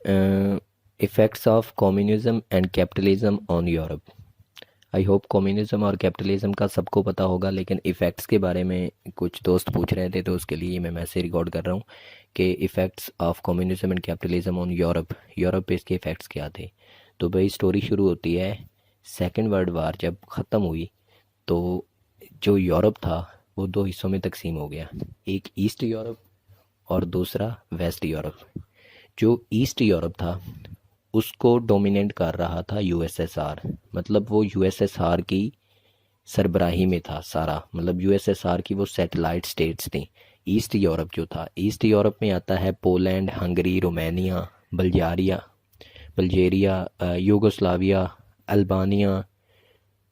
Effects of communism and capitalism on Europe. I hope communism और capitalism का सबको पता होगा, लेकिन इफ़ेक्ट्स के बारे में कुछ दोस्त पूछ रहे थे, तो उसके लिए मैं मैसेज रिकॉर्ड कर रहा हूँ कि effects of communism and capitalism on Europe, Europe पे इसके इफ़ेक्ट्स क्या थे। तो भाई स्टोरी शुरू होती है सेकेंड वर्ल्ड वार जब ख़त्म हुई, तो जो यूरोप था वो दो हिस्सों में तकसीम हो गया, एक ईस्ट यूरोप और दूसरा वेस्ट यूरोप। जो ईस्ट यूरोप था उसको डोमिनेट कर रहा था यूएसएसआर, मतलब वो यूएसएसआर की सरबराही में था सारा, मतलब यूएसएसआर की वो सैटेलाइट स्टेट्स थी। ईस्ट यूरोप जो था, ईस्ट यूरोप में आता है Poland, Hungary, Romania, Bulgaria, Bulgaria, Yugoslavia, Albania,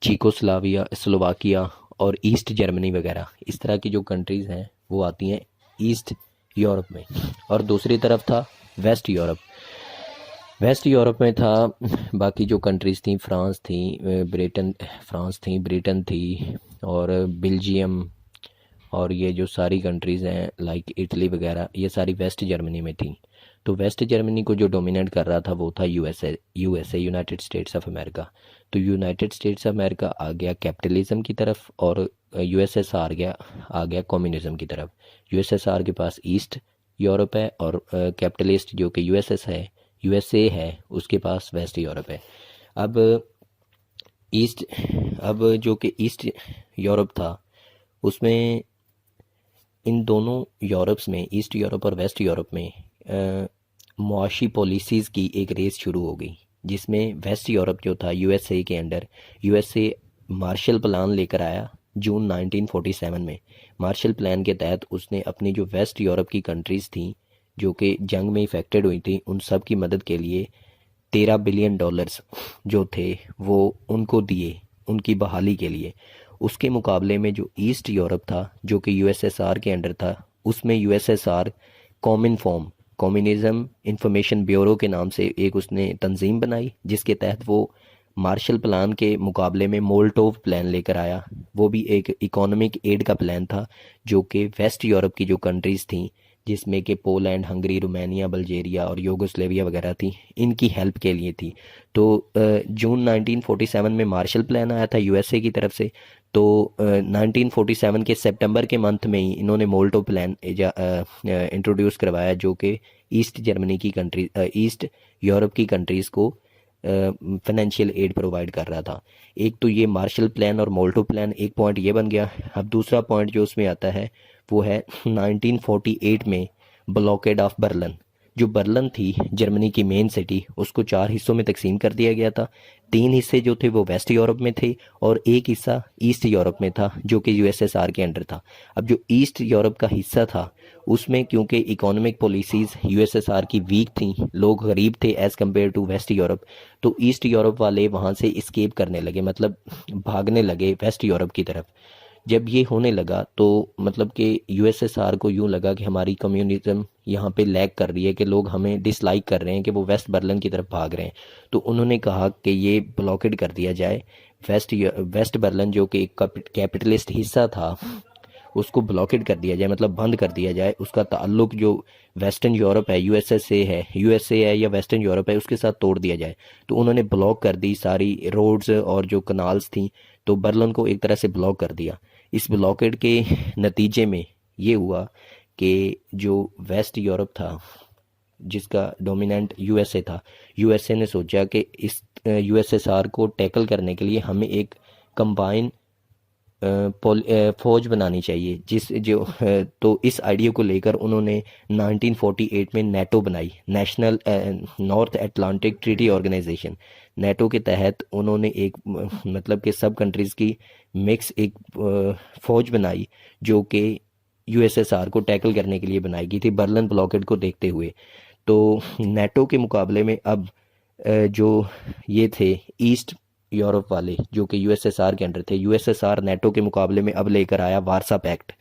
Czechoslovakia, Slovakia और ईस्ट जर्मनी वगैरह। इस तरह की जो कंट्रीज़ हैं वो आती हैं ईस्ट यूरोप में। और दूसरी तरफ था वेस्ट यूरोप। वेस्ट यूरोप में था बाकी जो कंट्रीज़ थी, फ्रांस थी, ब्रिटेन थी और बेल्जियम, और ये जो सारी कंट्रीज़ हैं लाइक इटली वगैरह, ये सारी वेस्ट जर्मनी में थी। तो वेस्ट जर्मनी को जो डोमिनेट कर रहा था वो था USA, United states of America. तो यूनाइटेड स्टेट्स ऑफ अमेरिका आ गया कैपिटलिज्म की तरफ और यूएसएसआर आ गया कम्युनिज्म की तरफ। यूएसएसआर के पास ईस्ट यूरोप है और कैपिटलिस्ट जो कि यूएसए है उसके पास वेस्ट यूरोप है। अब ईस्ट अब जो कि ईस्ट यूरोप था उसमें इन दोनों यूरोप्स में, ईस्ट यूरोप और वेस्ट यूरोप में मुआशी पॉलिसीज़ की एक रेस शुरू हो गई, जिसमें वेस्ट यूरोप जो था यूएसए के अंडर, यूएसए मार्शल प्लान लेकर आया जून 1947 में। मार्शल प्लान के तहत उसने अपनी जो वेस्ट यूरोप की कंट्रीज़ थी जो कि जंग में इफेक्टेड हुई थी, उन सब की मदद के लिए $13 बिलियन जो थे वो उनको दिए, उनकी बहाली के लिए। उसके मुकाबले में जो ईस्ट यूरोप था जो कि यूएसएसआर के अंडर था, उसमें यूएसएसआर कम्युनिज्म इंफॉर्मेशन ब्यूरो के नाम से एक उसने तंजीम बनाई, जिसके तहत वो मार्शल प्लान के मुकाबले में मोल्टोव प्लान लेकर आया। वो भी एक इकोनॉमिक एड का प्लान था जो कि वेस्ट यूरोप की जो कंट्रीज़ थी, जिसमें कि पोलैंड, हंगरी, रोमानिया, बल्गेरिया और यूगोस्लाविया वगैरह थी, इनकी हेल्प के लिए थी। तो जून 1947 में मार्शल प्लान आया था यूएसए की तरफ से। तो 1947 के सितंबर के मंथ में ही इन्होंने मोल्टो प्लान इंट्रोड्यूस करवाया जो कि ईस्ट यूरोप की कंट्रीज़ को फाइनेंशियल एड प्रोवाइड कर रहा था। एक तो ये मार्शल प्लान और मोल्टो प्लान, एक पॉइंट ये बन गया। अब दूसरा पॉइंट जो उसमें आता है वो है 1948 में ब्लॉकेड ऑफ बर्लिन। जो बर्लिन थी जर्मनी की मेन सिटी, उसको 4 हिस्सों में तकसीम कर दिया गया था। 3 हिस्से जो थे वो वेस्ट यूरोप में थे और एक हिस्सा ईस्ट यूरोप में था जो कि यूएसएसआर के अंडर था। अब जो ईस्ट यूरोप का हिस्सा था उसमें क्योंकि इकोनॉमिक पॉलिसीज़ यूएसएसआर की वीक थी, लोग गरीब थे as compare to west Europe, तो ईस्ट यूरोप वाले वहाँ से इस्केप करने लगे, मतलब भागने लगे वेस्ट यूरोप की तरफ। जब ये होने लगा तो मतलब कि यूएसएसआर को यूँ लगा कि हमारी कम्युनिज्म यहाँ पे लैग कर रही है, कि लोग हमें डिसलाइक कर रहे हैं कि वो वेस्ट बर्लिन की तरफ भाग रहे हैं। तो उन्होंने कहा कि ये ब्लॉकेड कर दिया जाए, वेस्ट बर्लिन जो कि एक कैपिटलिस्ट हिस्सा था उसको ब्लॉकेड कर दिया जाए, मतलब बंद कर दिया जाए। उसका ताल्लुक जो वेस्टर्न यूरोप है, यूएसए है या वेस्टर्न यूरोप है, उसके साथ तोड़ दिया जाए। तो उन्होंने ब्लॉक कर दी सारी रोड्स और जो कनाल्स थी, तो बर्लिन को एक तरह से ब्लॉक कर दिया। इस ब्लॉकेड के नतीजे में ये हुआ कि जो वेस्ट यूरोप था जिसका डोमिनेंट यूएसए था, यूएसए ने सोचा कि इस यूएसएसआर को टैकल करने के लिए हमें एक कंबाइन फौज बनानी चाहिए, तो इस आइडिया को लेकर उन्होंने 1948 में नेटो बनाई, National North Atlantic Treaty Organization. NATO के तहत उन्होंने एक मतलब कि सब कंट्रीज़ की मिक्स एक फौज बनाई जो कि यूएसएसआर को टैकल करने के लिए बनाई गई थी बर्लिन ब्लॉकेड को देखते हुए। तो नेटो के मुकाबले में अब जो ये थे ईस्ट यूरोप वाले जो कि यूएसएसआर के अंडर थे, यूएसएसआर नेटो के मुकाबले में अब लेकर आया वारसा पैक्ट।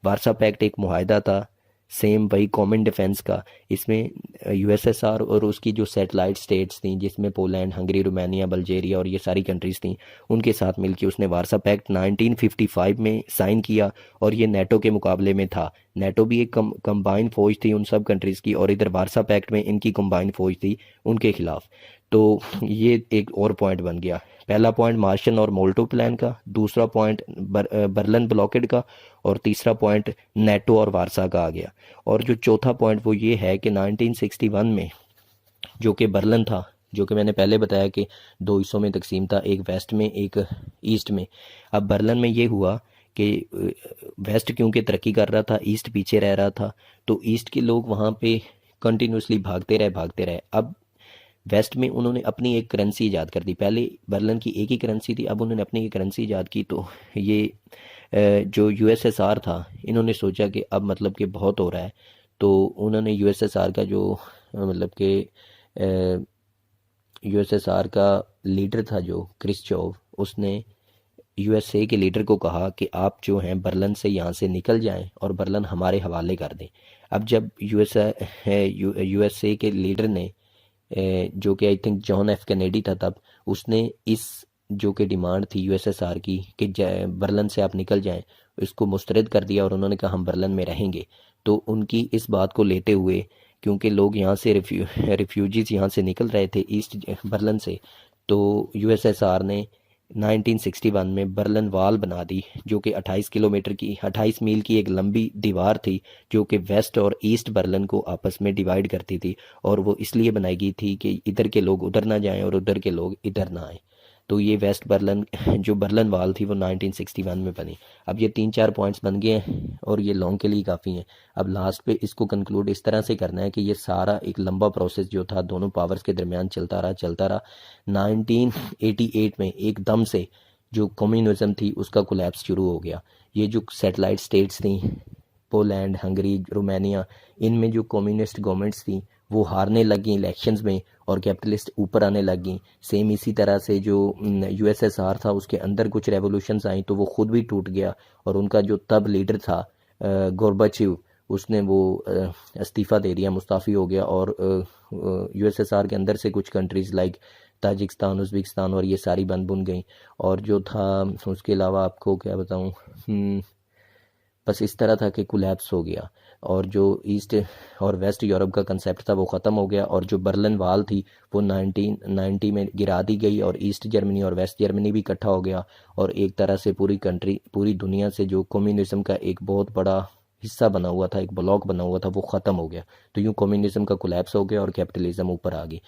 वारसा पैक्ट एक मुआहदा था, सेम वही कॉमन डिफेंस का। इसमें यूएसएसआर और उसकी जो सैटेलाइट स्टेट्स थी, जिसमें पोलैंड, हंगरी, रोमानिया, बल्गेरिया और ये सारी कंट्रीज़ थी, उनके साथ मिलकर उसने वारसा पैक्ट 1955 में साइन किया और ये नेटो के मुकाबले में था। नेटो भी एक कंबाइंड फौज थी उन सब कंट्रीज़ की, और इधर वारसा पैक्ट में इनकी कंबाइंड फौज थी उनके खिलाफ। तो ये एक और पॉइंट बन गया। पहला पॉइंट मार्शल और मोल्टो प्लान का, दूसरा पॉइंट बर्लिन ब्लॉकेड का, और तीसरा पॉइंट नेटो और वारसा का आ गया। और जो चौथा पॉइंट वो ये है कि 1961 में जो कि बर्लिन था, जो कि मैंने पहले बताया कि दो हिस्सों में तकसीम था, एक वेस्ट में एक ईस्ट में। अब बर्लिन में ये हुआ कि वेस्ट क्योंकि तरक्की कर रहा था, ईस्ट पीछे रह रहा था, तो ईस्ट के लोग वहाँ पे कंटिन्यूसली भागते रहे। अब वेस्ट में उन्होंने अपनी एक करेंसी ईजाद कर दी। पहले बर्लिन की एक ही करेंसी थी, अब उन्होंने अपनी एक करेंसी ईजाद की। तो ये जो यूएसएसआर था, इन्होंने सोचा कि अब मतलब कि बहुत हो रहा है, तो उन्होंने यूएसएसआर का जो मतलब कि यूएसएसआर का लीडर था जो क्रिश्चोव, उसने यूएसए के लीडर को कहा कि आप जो हैं बर्लिन से यहाँ से निकल जाएं और बर्लिन हमारे हवाले कर दें। अब जब यूएसए के लीडर ने जो कि I think John F Kennedy था तब, उसने इस जो कि डिमांड थी यूएसएसआर की कि बर्लिन से आप निकल जाएं, इसको मुस्तरद कर दिया, और उन्होंने कहा हम बर्लिन में रहेंगे। तो उनकी इस बात को लेते हुए, क्योंकि लोग यहाँ से रिफ्यूजीज यहाँ से निकल रहे थे ईस्ट बर्लिन से, तो यूएसएसआर ने 1961 में बर्लिन वाल बना दी, जो कि 28 मील की एक लंबी दीवार थी, जो कि वेस्ट और ईस्ट बर्लिन को आपस में डिवाइड करती थी। और वो इसलिए बनाई गई थी कि इधर के लोग उधर ना जाएं और उधर के लोग इधर ना आएं। तो ये वेस्ट बर्लिन जो बर्लिन वाल थी वो 1961 में बनी। अब ये 3-4 पॉइंट्स बन गए हैं और ये लॉन्ग के लिए काफ़ी हैं। अब लास्ट पे इसको कंक्लूड इस तरह से करना है कि ये सारा एक लंबा प्रोसेस जो था दोनों पावर्स के दरमियान चलता रहा। 1988 में एकदम से जो कम्युनिज्म थी उसका कोलैप्स शुरू हो गया। ये जो सैटेलाइट स्टेट्स थी, पोलैंड, हंगरी, रोमानिया, इनमें जो कम्युनिस्ट गवर्नमेंट्स थी वो हारने लगी इलेक्शंस में, और कैपिटलिस्ट ऊपर आने लगी। सेम इसी तरह से जो यूएसएसआर था उसके अंदर कुछ रेवोल्यूशंस आई तो वो खुद भी टूट गया, और उनका जो तब लीडर था गोर्बाचेव, उसने वो इस्तीफ़ा दे दिया, मुस्ताफ़ी हो गया। और यूएसएसआर के अंदर से कुछ कंट्रीज़ लाइक ताजिकिस्तान, उज़्बेकिस्तान और ये सारी बन बुन गई। और जो था उसके अलावा आपको क्या बताऊँ, बस इस तरह था कि कोलैप्स हो गया, और जो ईस्ट और वेस्ट यूरोप का कंसेप्ट था वो ख़त्म हो गया। और जो बर्लिन वाल थी वो 1990 में गिरा दी गई, और ईस्ट जर्मनी और वेस्ट जर्मनी भी इकट्ठा हो गया, और एक तरह से पूरी दुनिया से जो कम्युनिज्म का एक बहुत बड़ा हिस्सा बना हुआ था, एक ब्लॉक बना हुआ था, वो ख़त्म हो गया। तो यूँ कम्युनिज्म का कोलैप्स हो गया और कैपिटलिज्म ऊपर आ गई।